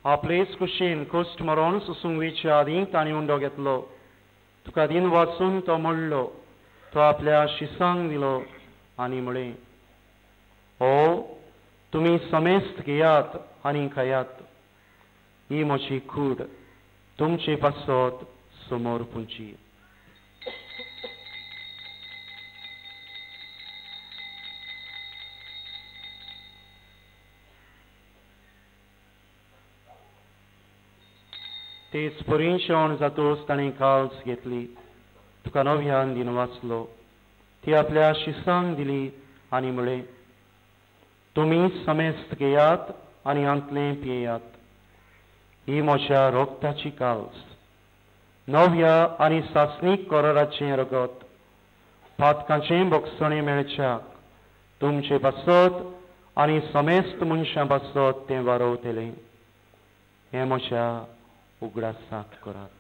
आपलेच कुशीन कुश्ट मरोन सुसुंगवीच्या आदीं ताणी उंडो घेतलो. तुका दिन वाचून तो म्हणलो. तो आपल्या शिसांक दिलो आनी म्हळें, हो तुमी समेस्त घेयात आनी खायात. ही म्हजी कूड. तुमचे पासत समोर पुंची. तेच पुरी शेवण जातूच ताणें काल्स घेतली. तुका नव्यान दिन वाचलो. ती आपल्या शिसांक दिली आनी म्हळें, तुमी समेस्त घेयात आनी हांतलें पियेयात. ही म्हज्या रोगताची काल्स. नव्या आनी सासणीक कोराराचें रगत. पातकाचें बोगसणें मेळच्याक तुमचे पासत आनी समेस्त मनशां पासत तें वारोवतलें. हें म्हज्या उगडासाक करात.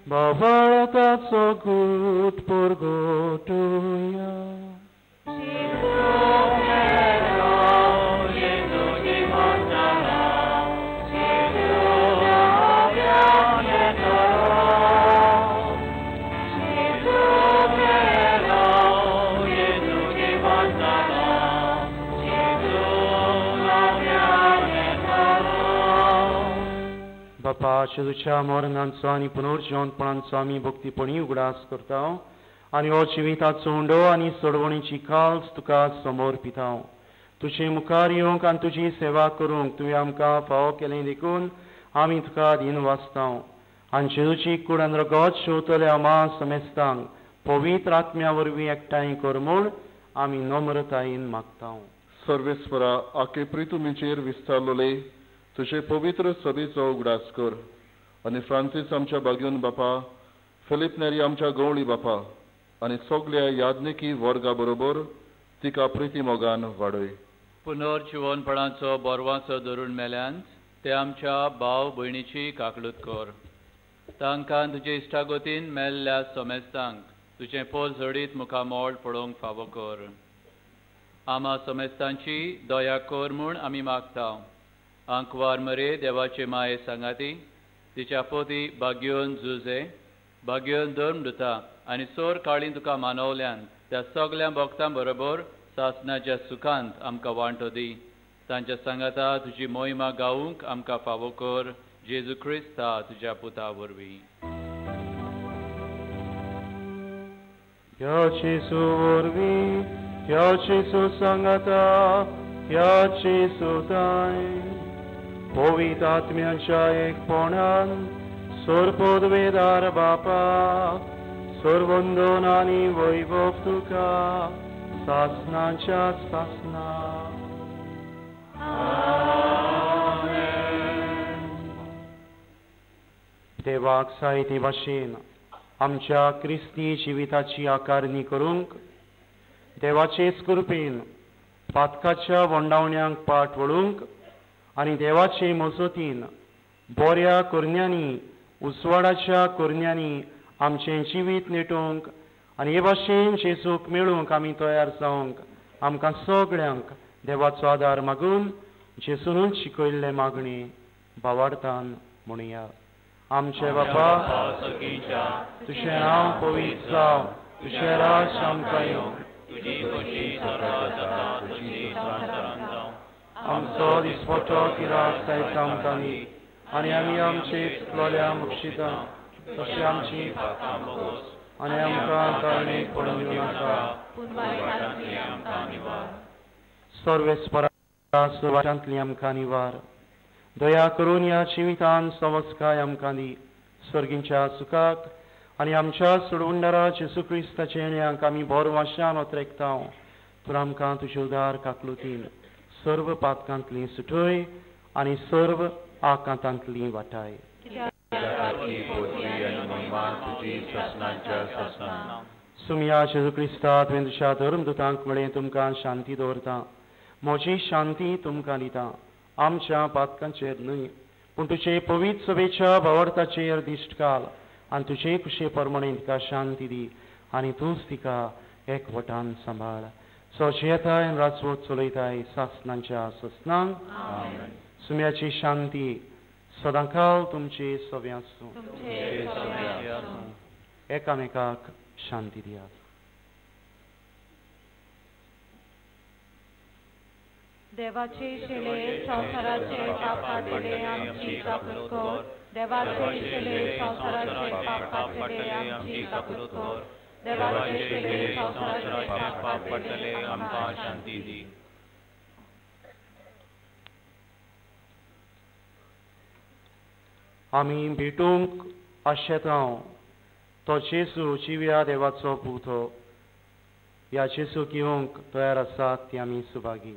Bavarataco gut purgotuia. बापा शेजूच्या मोरणांचो आनी पुनर्जीवनपणांचो आमी भक्तीपणी उगडास करता आनी हो जिविताचो उंडो आनी सोडवणेची काल्स तुका समोर पिता. तुजे मुखार येवंक आनी तुजी सेवा करूंक तुवें आमकां फावो केलें देखून आमी तुका दिन वाचता. आनी जेजूची कूड आनी रगत शेवतले आमा समेस्तांक पवित्र आत्म्या वरवीं एकठांय कर म्हूण आमी नम्रतायेन मागता. सर्वेस्परा आखे प्रितुमीचेर विस्तारलोले तुजे पवित्र सभेचो उगडास कर. आनी फ्रांसीस आमच्या बागेवन बापा, फिलिप नेरी आमच्या गवळी बापा आनी सगळ्या याज्ञिकी वर्गा बरोबर तिका प्रिती मोगान वाडय. पुनर्जीवनपणाचो बोरवांचो धरून मेल्यांत ते आमच्या भाव भयणीची काकलूत कर. तांकां तुजे इश्टागोतीन मेल्ल्या समेस्तांक तुजें पोल झडीत मुखामोळ पळोवंक फावो कर. आमा समेस्तांची दया कर म्हूण आमी मागता. आंकवार मरे देवाचे माये सांगाती तिच्या पोती बागयोन झुजे बागयोन धर्म दुता आनी सोर काळी तुका मानवल्यान त्या सगळ्या भक्तां बरोबर सासणाच्या सुखांत आमकां वांटो दी. तांच्या सांगाता तुजी मोहिमा गावूंक आमकां फावो कर. जेजू क्रिस्ता तुज्या पुता वरवीं. ह्या जेजू वरवीं ह्या जेजू सांगाता ह्या जेजू दाय पवित्र आत्म्याच्या एकपणान सोरपोदवेदार बापा सोरवंदन आनी वैभव तुका सासणाच्या सासणा. देवाक जाय ते भाशेन आमच्या क्रिस्ती जिविताची आकारणी करूंक देवाचेच कृपेन पातकाच्या वंडावण्यांक पाट वळूंक आनी देवाचे मजतीन बऱ्या कोरण्यांनी उसवाडाच्या कोरण्यांनी आमचें जिवीत नेटोवंक आनी हे भाशेन जेजूक मेळूंक आमी तयार जावंक आमकां सगळ्यांक देवाचो आदार मागून जेजूनच शिकयल्ले मागणे भावार्थान म्हणुया. आमचे बापा तुजें नांव पवित्र जावं. तुजें राज आमकां येवं. तुजी कशी स्वर्गांत जाता तशी संवसारांत जावं. आमचो दिसपट्टो किराक जायत आमकां दी आनी आमी आमचे चुकलोल्या बक्षिता तशें आमची पापां बोगोस आनी आमकां ताळणेक पडूंक दिवनाका पूण वायटांतली आमकां निवार. सर्वेस्परा सुवातांतली आमकां निवार. दया करून ह्या जिवितान संवस्काय आमकां दी. स्वर्गींच्या सुखाक आनी आमच्या सोडवणदारा जेजू क्रिस्ताचे येण्याक आमी बोरवाशान ओतरेकता. तर आमकां तुजे उदार काकलुतीन सर्व पातकांतली सुटय आनी सर्व आकांतांतली वाटाय. सुमया जेजू क्रिस्ता तुवें तुज्या धर्मदुतांक म्हळें तुमकां शांती दवरता. म्हजी शांती तुमकां दिता. आमच्या पातकांचेर न्हय पूण तुजे पवित्र सभेच्या भावार्थाचेर दिश्ट घाल आनी तुजे कुशे परमणे तिका शांती दी आनी तूंच तिका एकवटान सांबाळ. सोचे येताय आनी राजवट चलयताय सासणांच्या ससनांक. सुम्याची शांती सदांकाल तुमचे सवे आसूं. एकामेकाक शांती दियात. देवाचे शेळे संसाराचे पाप काडले आमची कापणूक कर. देवाचे शेळे संसाराचे पाप काडले आमची कापणूक कर. देवाचे शेळे संसाराचे पाप काडले आमकां शांती दी. आमी भेटूंक आशेतांव तो जेसू जिव्या देवाचो पुतो. ह्या जेसू घेवंक तयार आसात ती आमी Subhagi.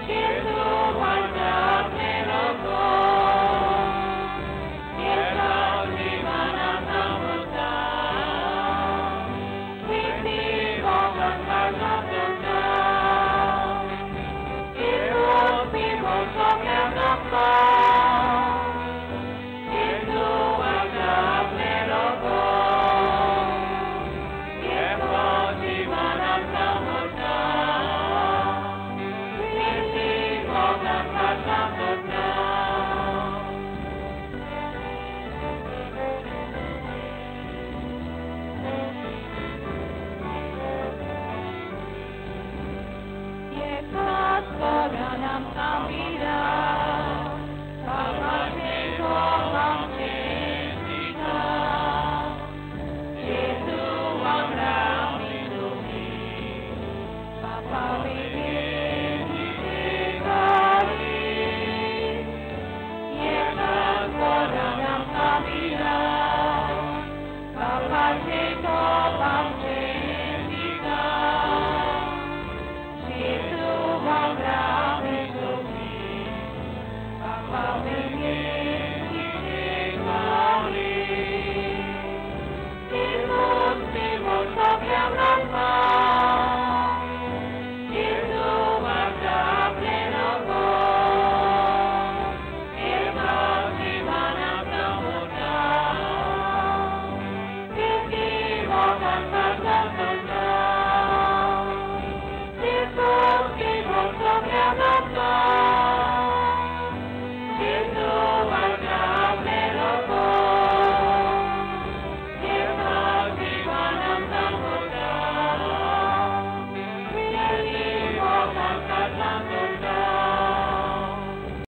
Gesù guarda me Papa,